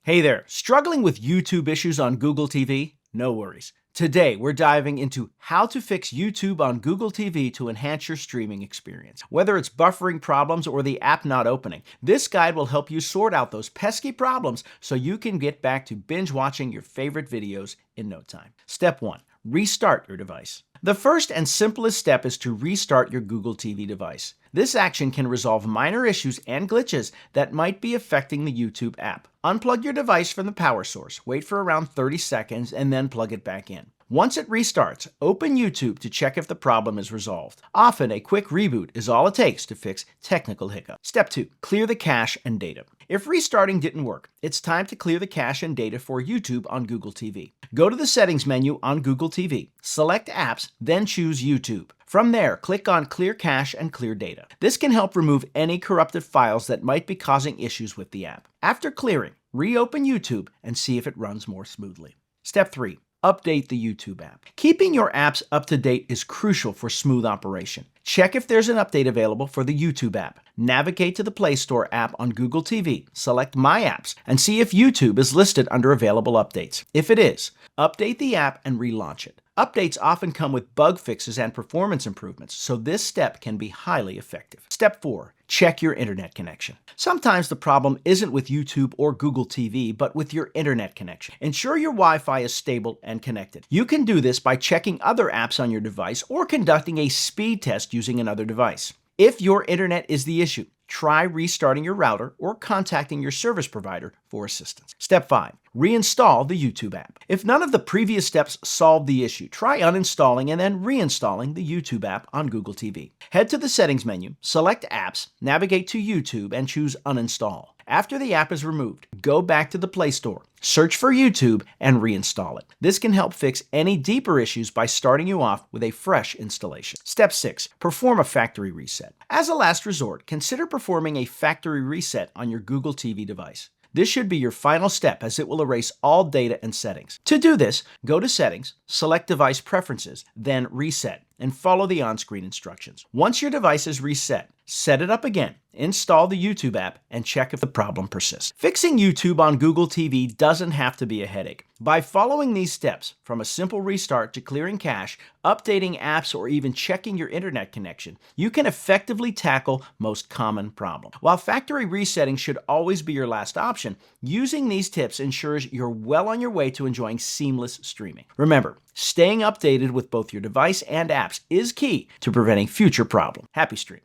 Hey there, struggling with YouTube issues on Google TV? No worries. Today, we're diving into how to fix YouTube on Google TV to enhance your streaming experience. Whether it's buffering problems or the app not opening, this guide will help you sort out those pesky problems so you can get back to binge watching your favorite videos in no time. Step 1. Restart your device. The first and simplest step is to restart your Google TV device. This action can resolve minor issues and glitches that might be affecting the YouTube app. Unplug your device from the power source, wait for around 30 seconds, and then plug it back in. Once it restarts, open YouTube to check if the problem is resolved. Often, a quick reboot is all it takes to fix technical hiccups. Step 2. Clear the cache and data. If restarting didn't work, it's time to clear the cache and data for YouTube on Google TV. Go to the Settings menu on Google TV, select Apps, then choose YouTube. From there, click on Clear Cache and Clear Data. This can help remove any corrupted files that might be causing issues with the app. After clearing, reopen YouTube and see if it runs more smoothly. Step 3. Update the YouTube app. Keeping your apps up to date is crucial for smooth operation. Check if there's an update available for the YouTube app. Navigate to the Play Store app on Google TV, select My Apps, and see if YouTube is listed under available updates. If it is, update the app and relaunch it. Updates often come with bug fixes and performance improvements, so this step can be highly effective. Step 4. Check your internet connection. Sometimes the problem isn't with YouTube or Google TV, but with your internet connection. Ensure your Wi-Fi is stable and connected. You can do this by checking other apps on your device or conducting a speed test using another device. If your internet is the issue, try restarting your router or contacting your service provider for assistance. Step 5. Reinstall the YouTube app. If none of the previous steps solve the issue, try uninstalling and then reinstalling the YouTube app on Google TV. Head to the Settings menu, select Apps, navigate to YouTube, and choose Uninstall. After the app is removed, go back to the Play Store, search for YouTube, and reinstall it. This can help fix any deeper issues by starting you off with a fresh installation. Step 6. Perform a factory reset. As a last resort, consider performing a factory reset on your Google TV device. This should be your final step as it will erase all data and settings. To do this, go to Settings, select Device Preferences, then Reset, and follow the on-screen instructions. Once your device is reset, set it up again, install the YouTube app, and check if the problem persists. Fixing YouTube on Google TV doesn't have to be a headache. By following these steps, from a simple restart to clearing cache, updating apps, or even checking your internet connection, you can effectively tackle most common problems. While factory resetting should always be your last option, using these tips ensures you're well on your way to enjoying seamless streaming. Remember, staying updated with both your device and apps is key to preventing future problems. Happy streaming.